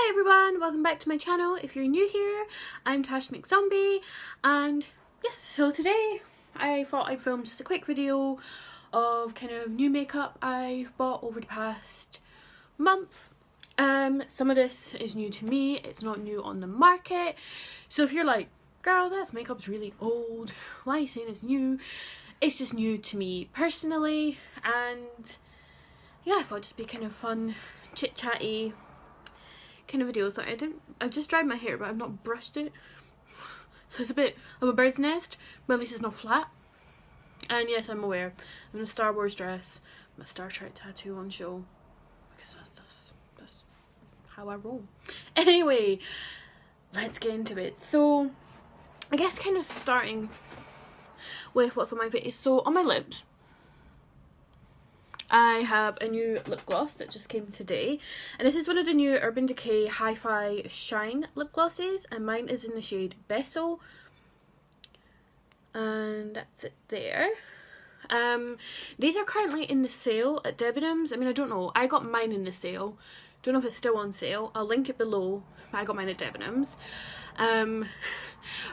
Hi everyone, welcome back to my channel. If you're new here, I'm Tash McZombie, and yes, so today I thought I'd film just a quick video of kind of new makeup I've bought over the past month. Some of this is new to me, it's not new on the market, so if you're like, girl, that makeup's really old, why are you saying it's new? It's just new to me personally, and yeah, I thought it'd just be kind of fun, chit-chatty kind of video. So I've just dried my hair, but I've not brushed it, so it's a bit of a bird's nest, but at least it's not flat. And yes, I'm aware I'm in a Star Wars dress, my Star Trek tattoo on show, because that's how I roll. Anyway, let's get into it. So I guess kind of starting with what's on my face. So on my lips I have a new lip gloss that just came today, and this is one of the new Urban Decay Hi-Fi Shine lip glosses, and mine is in the shade Beso, and that's it there. These are currently in the sale at Debenhams. I mean, I don't know, I got mine in the sale, don't know if it's still on sale, I'll link it below, but I got mine at Debenhams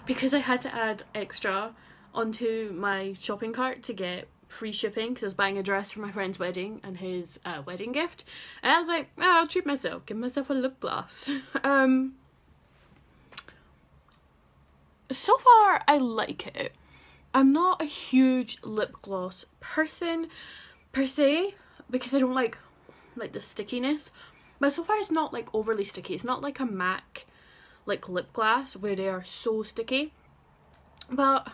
because I had to add extra onto my shopping cart to get free shipping, because I was buying a dress for my friend's wedding and his wedding gift, and I was like, oh, I'll treat myself, give myself a lip gloss. So far I like it. I'm not a huge lip gloss person per se, because I don't like the stickiness, but so far it's not like overly sticky. It's not like a MAC like lip gloss where they are so sticky, but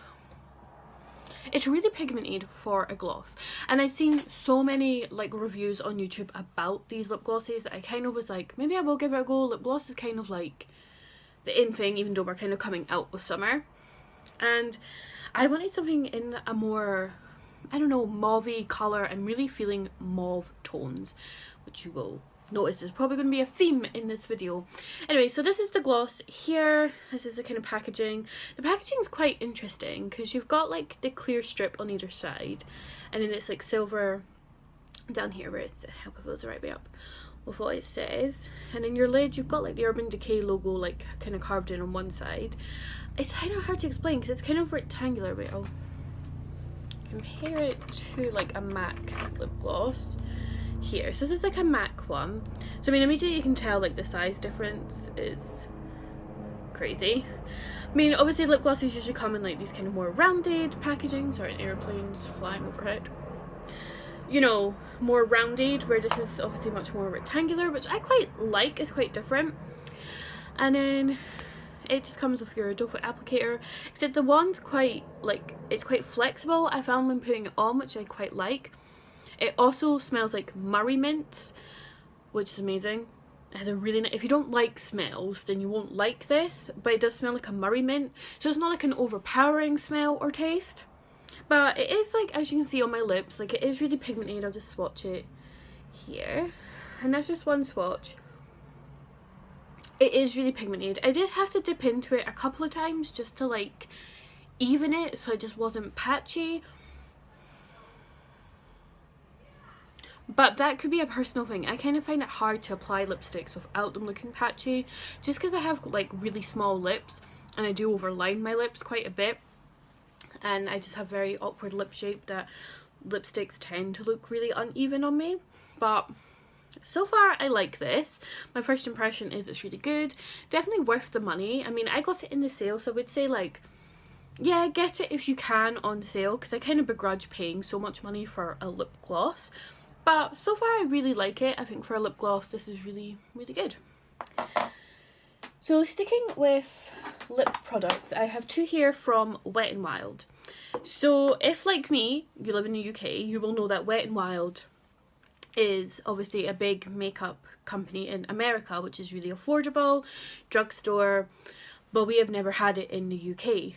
it's really pigmented for a gloss. And I'd seen so many like reviews on YouTube about these lip glosses that I kind of was like, maybe I will give it a go. Lip gloss is kind of like the in thing, even though we're kind of coming out with summer. And I wanted something in a more, I don't know, mauvey colour. I'm really feeling mauve tones, which you will notice is probably going to be a theme in this video. Anyway, so this is the gloss here. This is the kind of packaging. The packaging is quite interesting because you've got like the clear strip on either side, and then it's like silver down here where it's, I hope it goes the right way up with what it says, and in your lid you've got like the Urban Decay logo like kind of carved in on one side. It's kind of hard to explain because it's kind of rectangular. Wait, I'll compare it to like a MAC lip gloss here. So this is like a MAC one, so I mean immediately you can tell like the size difference is crazy. I mean obviously lip glosses usually come in like these kind of more rounded packaging. Sorry, airplanes flying overhead. You know, more rounded, where this is obviously much more rectangular, which I quite like. It's quite different. And then it just comes with your doe foot applicator, except the wand's quite like, it's quite flexible. I found when putting it on, which I quite like. It also smells like Murray mints, which is amazing. It has a really nice, if you don't like smells then you won't like this, but it does smell like a Murray mint, so it's not like an overpowering smell or taste, but it is like, as you can see on my lips, like it is really pigmented. I'll just swatch it here, and that's just one swatch. It is really pigmented. I did have to dip into it a couple of times just to like even it so it just wasn't patchy. But that could be a personal thing. I kind of find it hard to apply lipsticks without them looking patchy, just because I have like really small lips and I do overline my lips quite a bit, and I just have very awkward lip shape that lipsticks tend to look really uneven on me. But so far I like this. My first impression is it's really good, definitely worth the money. I mean, I got it in the sale, so I would say like, yeah, get it if you can on sale, because I kind of begrudge paying so much money for a lip gloss. But so far I really like it. I think for a lip gloss this is really, really good. So sticking with lip products, I have two here from Wet n Wild. So if, like me, you live in the UK, you will know that Wet n Wild is obviously a big makeup company in America, which is really affordable, drugstore, but we have never had it in the UK.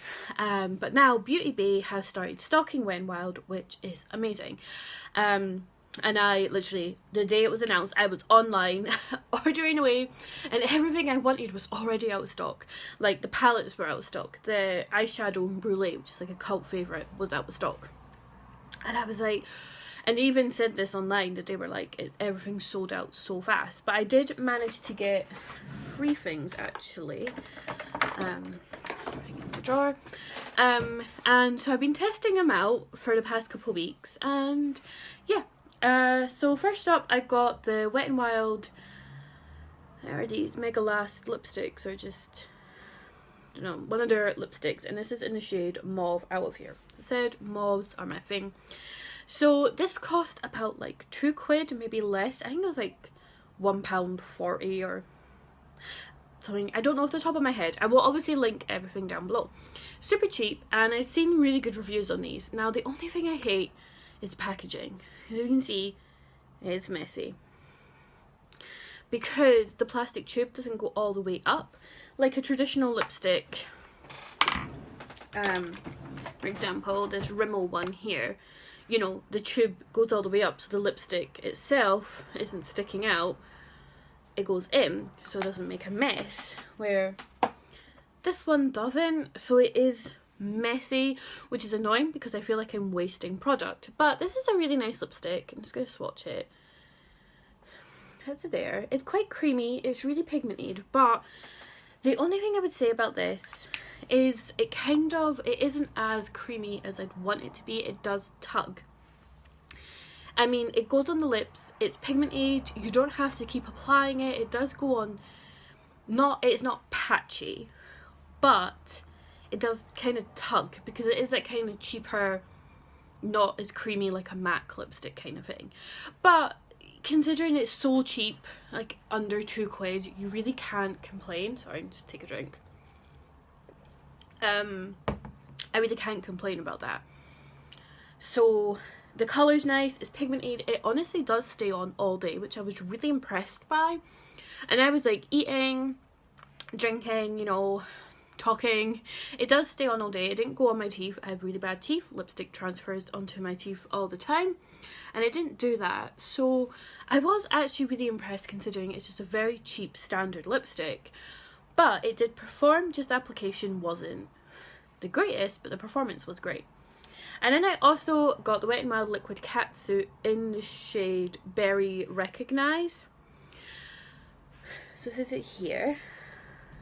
But now Beauty Bay has started stocking Wet n Wild, which is amazing. And I literally, the day it was announced, I was online ordering away, and everything I wanted was already out of stock. Like the palettes were out of stock, the eyeshadow Brulee, which is like a cult favourite, was out of stock. And I was like, And they even said this online, that they were like, everything sold out so fast. But I did manage to get 3 things actually. In the drawer. And so I've been testing them out for the past couple of weeks, and yeah. So first up, I got the Wet n Wild, are these Mega Last lipsticks, or just, I don't know, one of their lipsticks, and this is in the shade Mauve Out of Here. As I said, mauves are my thing. So this cost about like £2, maybe less. I think it was like £1.40 or something. I don't know off the top of my head. I will obviously link everything down below. Super cheap, and I've seen really good reviews on these. Now the only thing I hate is the packaging. As you can see, it's messy, because the plastic tube doesn't go all the way up like a traditional lipstick. For example, this Rimmel one here, you know, the tube goes all the way up, so the lipstick itself isn't sticking out. It goes in, so it doesn't make a mess, where this one doesn't. So it is messy, which is annoying because I feel like I'm wasting product. But this is a really nice lipstick. I'm just going to swatch it. It's there. It's quite creamy. It's really pigmented, but the only thing I would say about this is it isn't as creamy as I'd want it to be. It does tug. I mean, it goes on the lips, it's pigmented, you don't have to keep applying it, it does go on, it's not patchy, but it does kind of tug, because it is that kind of cheaper, not as creamy like a MAC lipstick kind of thing. But considering it's so cheap, like under £2, you really can't complain. Sorry, just take a drink. I really can't complain about that. So the colour's nice, it's pigmented, it honestly does stay on all day, which I was really impressed by. And I was like eating, drinking, you know, talking. It does stay on all day. It didn't go on my teeth. I have really bad teeth. Lipstick transfers onto my teeth all the time, and it didn't do that. So I was actually really impressed, considering it's just a very cheap standard lipstick. But it did perform, just the application wasn't the greatest, but the performance was great. And then I also got the Wet n Wild Liquid Catsuit in the shade Berry Recognize. So this is it here.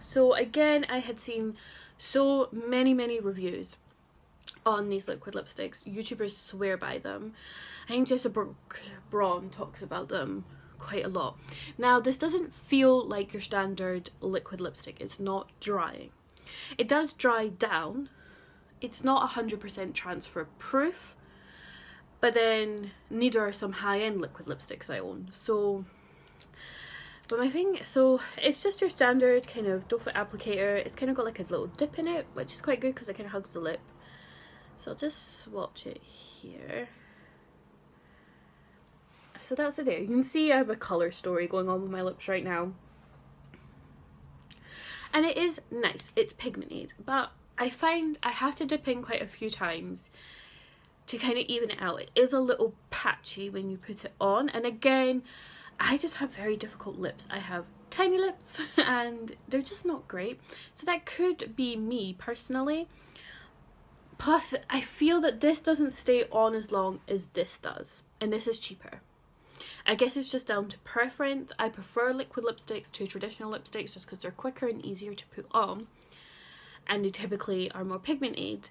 So again, I had seen so many reviews on these liquid lipsticks. YouTubers swear by them. I think Jessica Braun talks about them quite a lot. Now, this doesn't feel like your standard liquid lipstick. It's not drying. It does dry down. It's not 100% transfer proof, but then neither are some high-end liquid lipsticks I own. So, but my thing, so it's just your standard kind of doe foot applicator. It's kind of got like a little dip in it, which is quite good because it kind of hugs the lip. So I'll just swatch it here. So that's it there. You can see I have a colour story going on with my lips right now. And it is nice. It's pigmented, but I find I have to dip in quite a few times to kind of even it out. It is a little patchy when you put it on. And again, I just have very difficult lips. I have tiny lips and they're just not great. So that could be me personally. Plus, I feel that this doesn't stay on as long as this does. And this is cheaper. I guess it's just down to preference. I prefer liquid lipsticks to traditional lipsticks just because they're quicker and easier to put on. And they typically are more pigmented.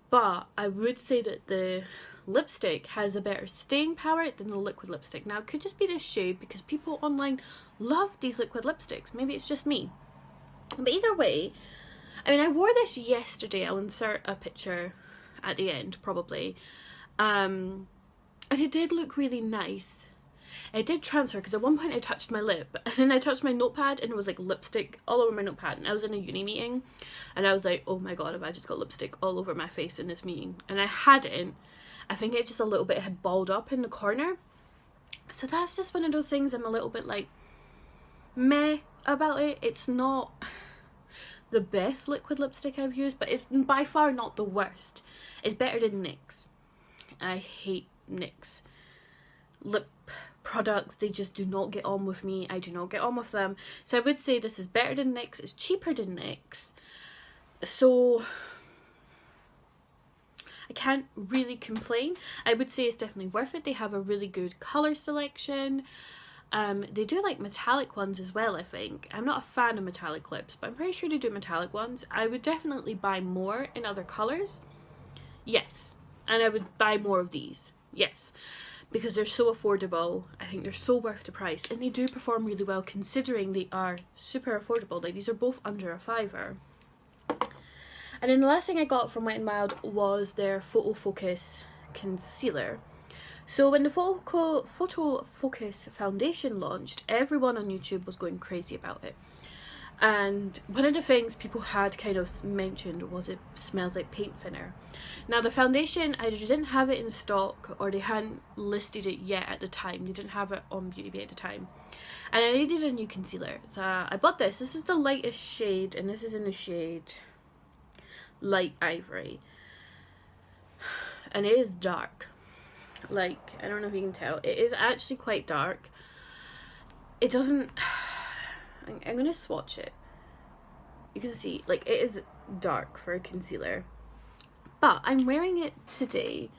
But I would say that the lipstick has a better staying power than the liquid lipstick. Now, it could just be this shade because people online love these liquid lipsticks. Maybe it's just me. But either way, I mean, I wore this yesterday. I'll insert a picture at the end, probably. And it did look really nice. It did transfer because at one point I touched my lip and then I touched my notepad and it was like lipstick all over my notepad, and I was in a uni meeting and I was like, oh my god, have I just got lipstick all over my face in this meeting? And I hadn't. I think it just a little bit had balled up in the corner. So that's just one of those things I'm a little bit like meh about it. It's not the best liquid lipstick I've used, but it's by far not the worst. It's better than NYX. I hate NYX lip products. They just do not get on with me. I do not get on with them. So I would say this is better than NYX. It's cheaper than NYX. So I can't really complain. I would say it's definitely worth it. They have a really good colour selection. They do like metallic ones as well, I think. I'm not a fan of metallic lips, but I'm pretty sure they do metallic ones. I would definitely buy more in other colours. Yes. And I would buy more of these. Yes. Because they're so affordable. I think they're so worth the price. And they do perform really well considering they are super affordable. Like, these are both under a £5. And then the last thing I got from Wet n Wild was their Photo Focus Concealer. So when the Photo Focus Foundation launched, everyone on YouTube was going crazy about it. And one of the things people had kind of mentioned was it smells like paint thinner. Now the foundation, either they didn't have it in stock or they hadn't listed it yet at the time. They didn't have it on Beauty Bay at the time. And I needed a new concealer. So I bought this. This is the lightest shade, and this is in the shade Light Ivory. And it is dark. Like, I don't know if you can tell. It is actually quite dark. It doesn't... I'm going to swatch it. You can see, like, it is dark for a concealer. But I'm wearing it today.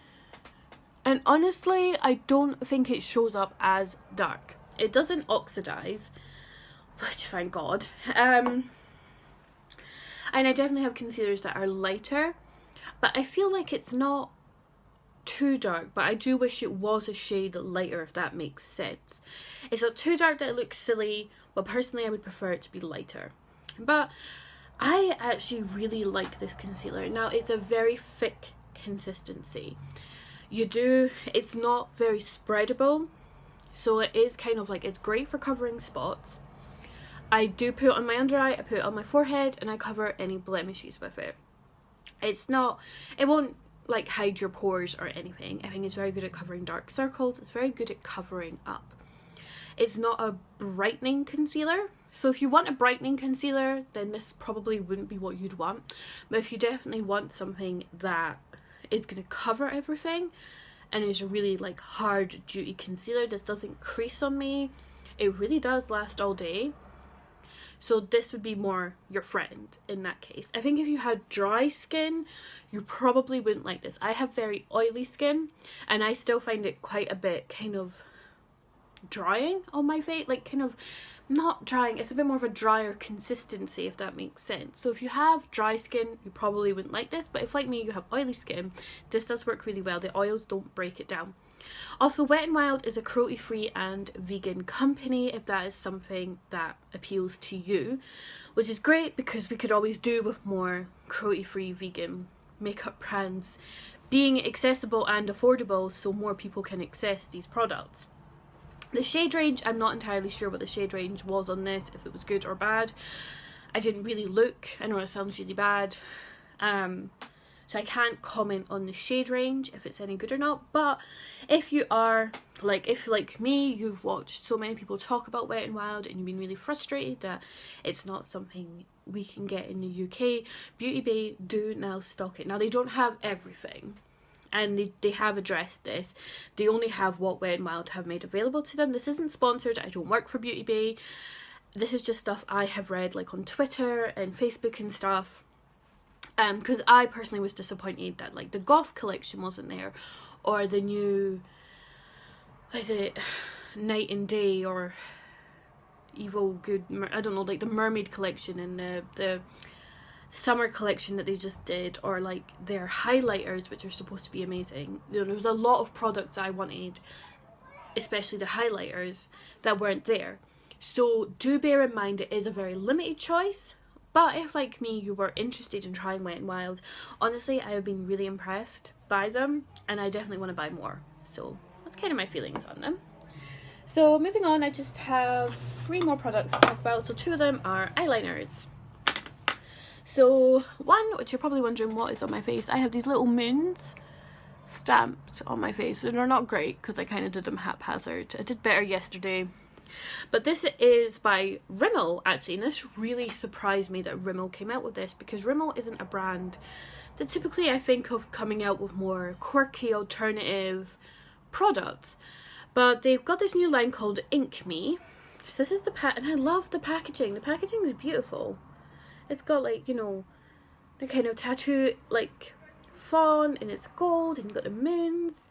And honestly, I don't think it shows up as dark. It doesn't oxidize. Which, thank God. And I definitely have concealers that are lighter. But I feel like it's not too dark, but I do wish it was a shade lighter, if that makes sense. It's not too dark that it looks silly, but personally I would prefer it to be lighter. But I actually really like this concealer. Now, it's a very thick consistency. It's not very spreadable, so it is kind of like, it's great for covering spots. I do put it on my under eye, I put it on my forehead, and I cover any blemishes with it. It won't like hide your pores or anything. I think it's very good at covering dark circles. It's very good at covering up. It's not a brightening concealer. So if you want a brightening concealer, then this probably wouldn't be what you'd want. But if you definitely want something that is going to cover everything and is a really like hard duty concealer, this doesn't crease on me. It really does last all day. So this would be more your friend in that case. I think if you had dry skin, you probably wouldn't like this. I have very oily skin, and I still find it quite a bit kind of drying on my face. Like, kind of not drying, it's a bit more of a drier consistency, if that makes sense. So if you have dry skin, you probably wouldn't like this. But if, like me, you have oily skin, this does work really well. The oils don't break it down. Also, Wet n Wild is a cruelty-free and vegan company, if that is something that appeals to you, which is great because we could always do with more cruelty-free vegan makeup brands being accessible and affordable so more people can access these products. The shade range, I'm not entirely sure what the shade range was on this, if it was good or bad. I didn't really look. I know it sounds really bad. So I can't comment on the shade range, if it's any good or not. But if you are, if like me, you've watched so many people talk about Wet n Wild and you've been really frustrated that it's not something we can get in the UK, Beauty Bay do now stock it. Now, they don't have everything, and they have addressed this. They only have what Wet n Wild have made available to them. This isn't sponsored. I don't work for Beauty Bay. This is just stuff I have read, like on Twitter and Facebook and stuff. Because I personally was disappointed that like the Goth collection wasn't there, or the new, is it Night and Day or Evil Good, I don't know, like the Mermaid collection and the summer collection that they just did, or like their highlighters, which are supposed to be amazing. You know, there was a lot of products I wanted, especially the highlighters, that weren't there. So do bear in mind it is a very limited choice. But if, like me, you were interested in trying Wet n Wild, honestly, I have been really impressed by them, and I definitely want to buy more. So that's kind of my feelings on them. So moving on, I just have 3 more products to talk about. So 2 of them are eyeliners. So one, which you're probably wondering what is on my face, I have these little moons stamped on my face, but they're not great because I kind of did them haphazard. I did better yesterday. But this is by Rimmel, actually, and this really surprised me that Rimmel came out with this, because Rimmel isn't a brand that typically I think of coming out with more quirky alternative products. But they've got this new line called Ink Me. So this is the and I love the packaging. The packaging is beautiful. It's got, like, you know, the kind of tattoo, like, fawn and it's gold and you've got the moons.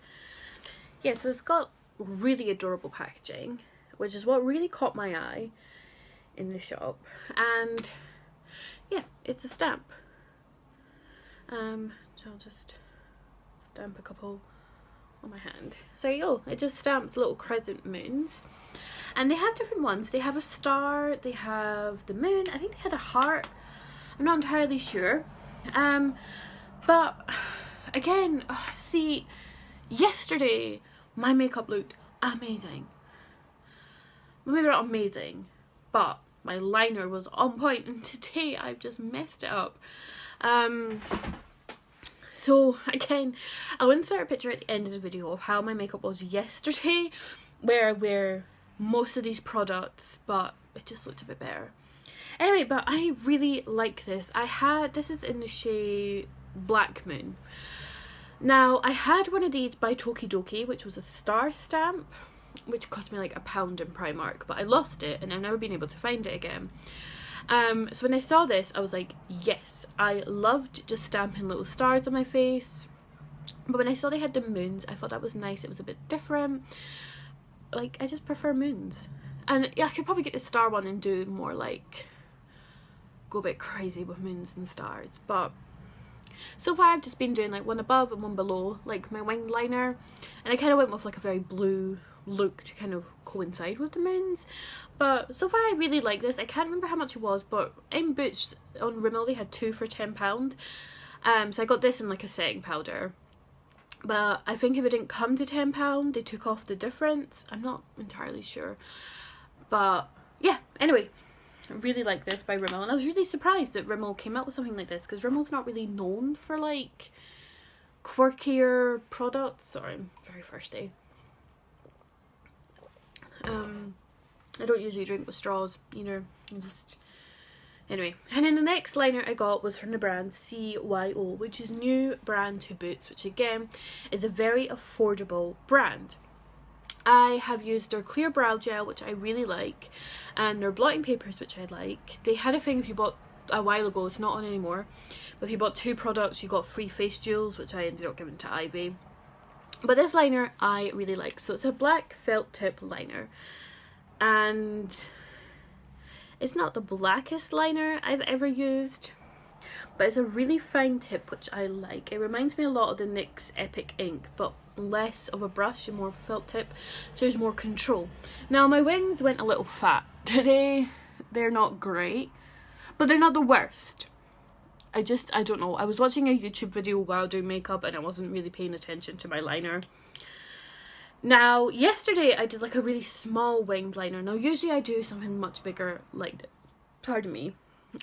Yeah, so it's got really adorable packaging, which is what really caught my eye in the shop. And yeah, it's a stamp. So I'll just stamp a couple on my hand. So there you go, it just stamps little crescent moons. And they have different ones. They have a star, they have the moon, I think they had a heart. I'm not entirely sure. But again, see, yesterday my makeup looked amazing. Well, maybe not amazing, but my liner was on point, and today I've just messed it up. So again, I'll insert a picture at the end of the video of how my makeup was yesterday, where I wear most of these products, but it just looked a bit better. Anyway, but I really like this. This is in the shade Black Moon. Now, I had one of these by Tokidoki, which was a star stamp, which cost me like £1 in Primark, but I lost it and I've never been able to find it again. So when I saw this, I was like, yes, I loved just stamping little stars on my face. But when I saw they had the moons, I thought that was nice. It was a bit different. Like, I just prefer moons. And yeah, I could probably get the star one and do more like, go a bit crazy with moons and stars. But so far I've just been doing like one above and one below, like my wing liner. And I kind of went with like a very blue look to kind of coincide with the moons. But so far I really like this. I can't remember how much it was, but in Boots on Rimmel they had 2 for £10. So I got this in like a setting powder. But I think if it didn't come to £10, they took off the difference. I'm not entirely sure. But yeah, anyway, I really like this by Rimmel. And I was really surprised that Rimmel came out with something like this, because Rimmel's not really known for like quirkier products. Sorry, I'm very thirsty. I don't usually drink with straws, you know, anyway. And then the next liner I got was from the brand C.Y.O, which is new brand to Boots, which again is a very affordable brand. I have used their clear brow gel, which I really like, and their blotting papers, which I like. They had a thing if you bought a while ago, it's not on anymore, but if you bought 2 products you got free face jewels, which I ended up giving to Ivy. But this liner I really like. So it's a black felt tip liner, and it's not the blackest liner I've ever used, but it's a really fine tip, which I like. It reminds me a lot of the NYX Epic ink, but less of a brush and more of a felt tip, so there's more control. Now my wings went a little fat today. They're not great, but they're not the worst. I don't know. I was watching a YouTube video while doing makeup and I wasn't really paying attention to my liner. Now, yesterday I did like a really small winged liner. Now, usually I do something much bigger like this. Pardon me.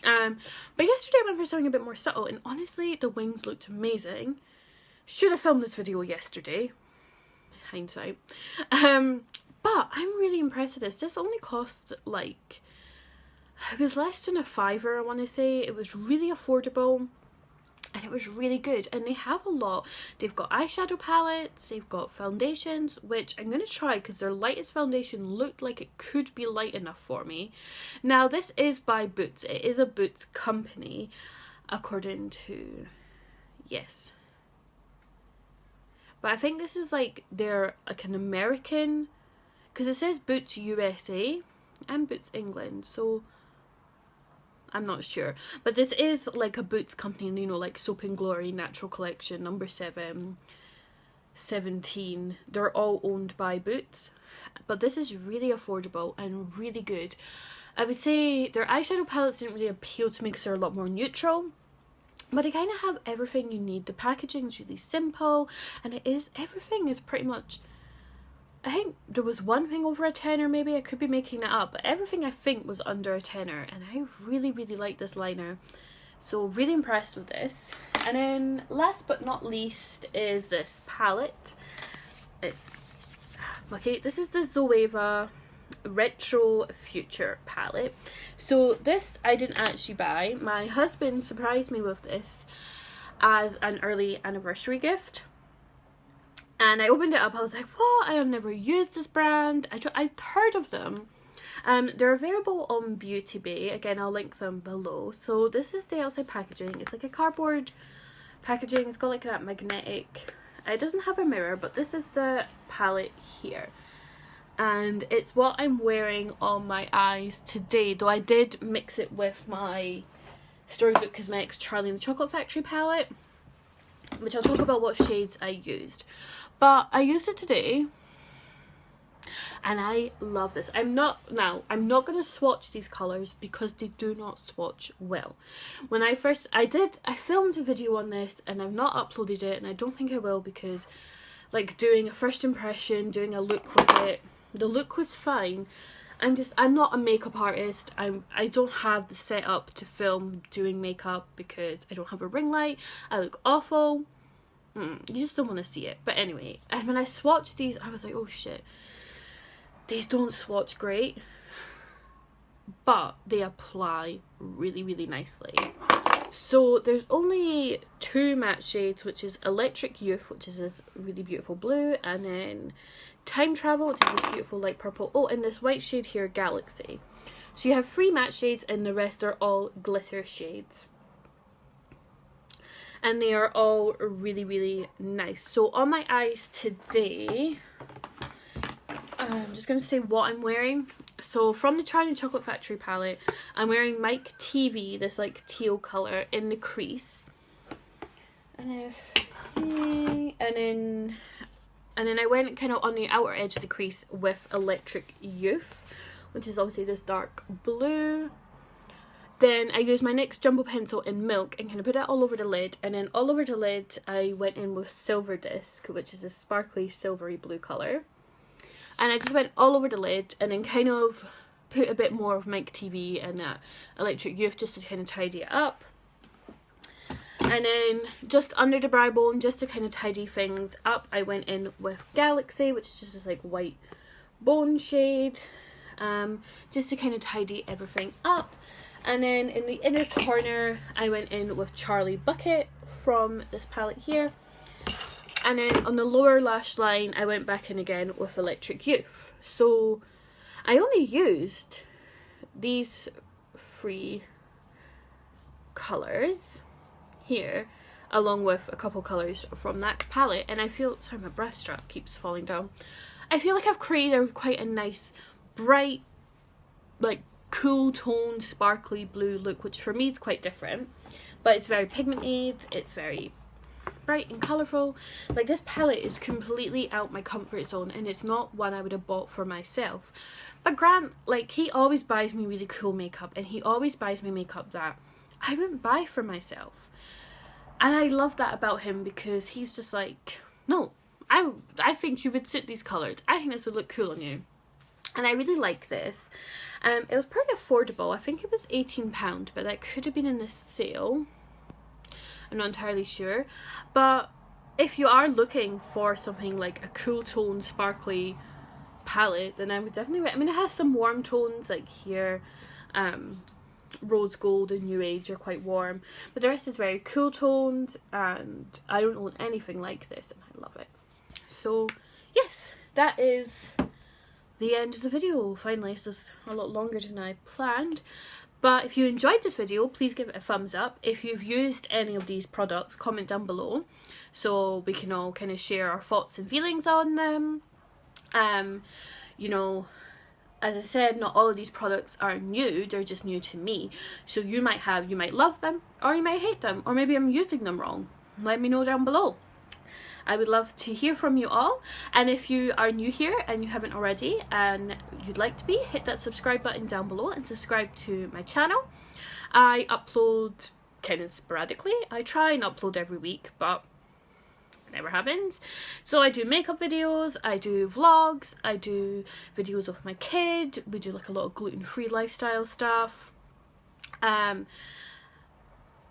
But yesterday I went for something a bit more subtle, and honestly, the wings looked amazing. Should have filmed this video yesterday. Hindsight. But I'm really impressed with this. This only costs like, it was less than £5, I want to say. It was really affordable and it was really good. And they have a lot. They've got eyeshadow palettes, they've got foundations, which I'm going to try because their lightest foundation looked like it could be light enough for me. Now, this is by Boots. It is a Boots company, according to, yes. But I think this is like, they're like an American, because it says Boots USA and Boots England, so I'm not sure. But this is like a Boots company, you know, like Soap and Glory, Natural Collection, Number 7, 17. They're all owned by Boots. But this is really affordable and really good. I would say their eyeshadow palettes didn't really appeal to me because they're a lot more neutral. But they kind of have everything you need. The packaging is really simple, and everything is pretty much, I think there was one thing over a tenner, maybe I could be making that up, but everything I think was under a tenner, and I really, really like this liner. So really impressed with this. And then last but not least is this palette. This is the Zoeva Retro Future palette. So this I didn't actually buy. My husband surprised me with this as an early anniversary gift. And I opened it up, I was like, what? I have never used this brand. I'd heard of them. They're available on Beauty Bay. Again, I'll link them below. So this is the outside packaging. It's like a cardboard packaging. It's got like that magnetic, it doesn't have a mirror, but this is the palette here. And it's what I'm wearing on my eyes today, though I did mix it with my Storybook Cosmetics Charlie and the Chocolate Factory palette, which I'll talk about what shades I used. But I used it today and I love this. I'm not going to swatch these colours because they do not swatch well. When I filmed a video on this and I've not uploaded it, and I don't think I will, because like doing a first impression, doing a look with it, the look was fine. I'm not a makeup artist. I don't have the setup to film doing makeup because I don't have a ring light. I look awful. You just don't want to see it. But anyway, and when I swatched these, I was like, oh shit, these don't swatch great, but they apply really, really nicely. So there's only 2 matte shades, which is Electric Youth, which is this really beautiful blue, and then Time Travel, which is this beautiful light purple. Oh, and this white shade here, Galaxy. So you have 3 matte shades and the rest are all glitter shades. And they are all really, really nice. So on my eyes today, I'm just going to say what I'm wearing. So from the Charlie and Chocolate Factory palette, I'm wearing Mike TV, this like teal colour in the crease. And then I went kind of on the outer edge of the crease with Electric Youth, which is obviously this dark blue. Then I used my NYX Jumbo Pencil in Milk and kind of put it all over the lid. And then all over the lid, I went in with Silver Disc, which is a sparkly silvery blue colour. And I just went all over the lid and then kind of put a bit more of Mike TV and that Electric Youth just to kind of tidy it up. And then just under the brow bone, just to kind of tidy things up, I went in with Galaxy, which is just this like white bone shade, just to kind of tidy everything up. And then in the inner corner, I went in with Charlie Bucket from this palette here. And then on the lower lash line, I went back in again with Electric Youth. So I only used these 3 colours here, along with a couple colours from that palette. And I feel, sorry, my brush strap keeps falling down. I feel like I've created quite a nice, bright, like cool toned, sparkly blue look, which for me is quite different. But it's very pigmented, it's very bright and colourful. Like, this palette is completely out my comfort zone, and it's not one I would have bought for myself. But Grant, like, he always buys me really cool makeup, and he always buys me makeup that I wouldn't buy for myself. And I love that about him, because he's just like, no, I think you would suit these colours. I think this would look cool on you. And I really like this. It was pretty affordable. I think it was £18, but that could have been in this sale. I'm not entirely sure. But if you are looking for something like a cool tone, sparkly palette, then I would definitely, I mean, it has some warm tones like here. Rose Gold and New Age are quite warm, but the rest is very cool toned, and I don't own anything like this, and I love it. So yes, that is the end of the video. Finally, it's just a lot longer than I planned. But if you enjoyed this video, please give it a thumbs up. If you've used any of these products, comment down below so we can all kind of share our thoughts and feelings on them. You know, as I said, not all of these products are new, they're just new to me. So you might love them, or you might hate them, or maybe I'm using them wrong. Let me know down below. I would love to hear from you all. And if you are new here and you haven't already and you'd like to be, hit that subscribe button down below and subscribe to my channel. I upload kind of sporadically. I try and upload every week, but never happens. So I do makeup videos, I do vlogs, I do videos of my kid, we do like a lot of gluten-free lifestyle stuff.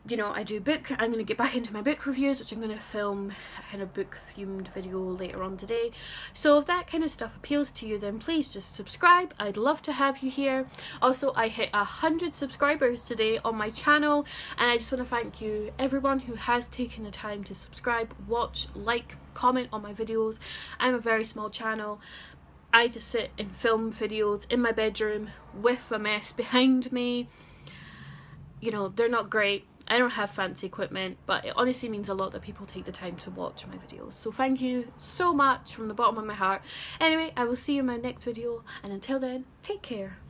You know, I do book, I'm going to get back into my book reviews, which I'm going to film a kind of book themed video later on today. So if that kind of stuff appeals to you, then please just subscribe. I'd love to have you here. Also, I hit 100 subscribers today on my channel, and I just want to thank you, everyone who has taken the time to subscribe, watch, like, comment on my videos. I'm a very small channel. I just sit and film videos in my bedroom with a mess behind me. You know, they're not great. I don't have fancy equipment, but it honestly means a lot that people take the time to watch my videos. So thank you so much from the bottom of my heart. Anyway, I will see you in my next video, and until then, take care.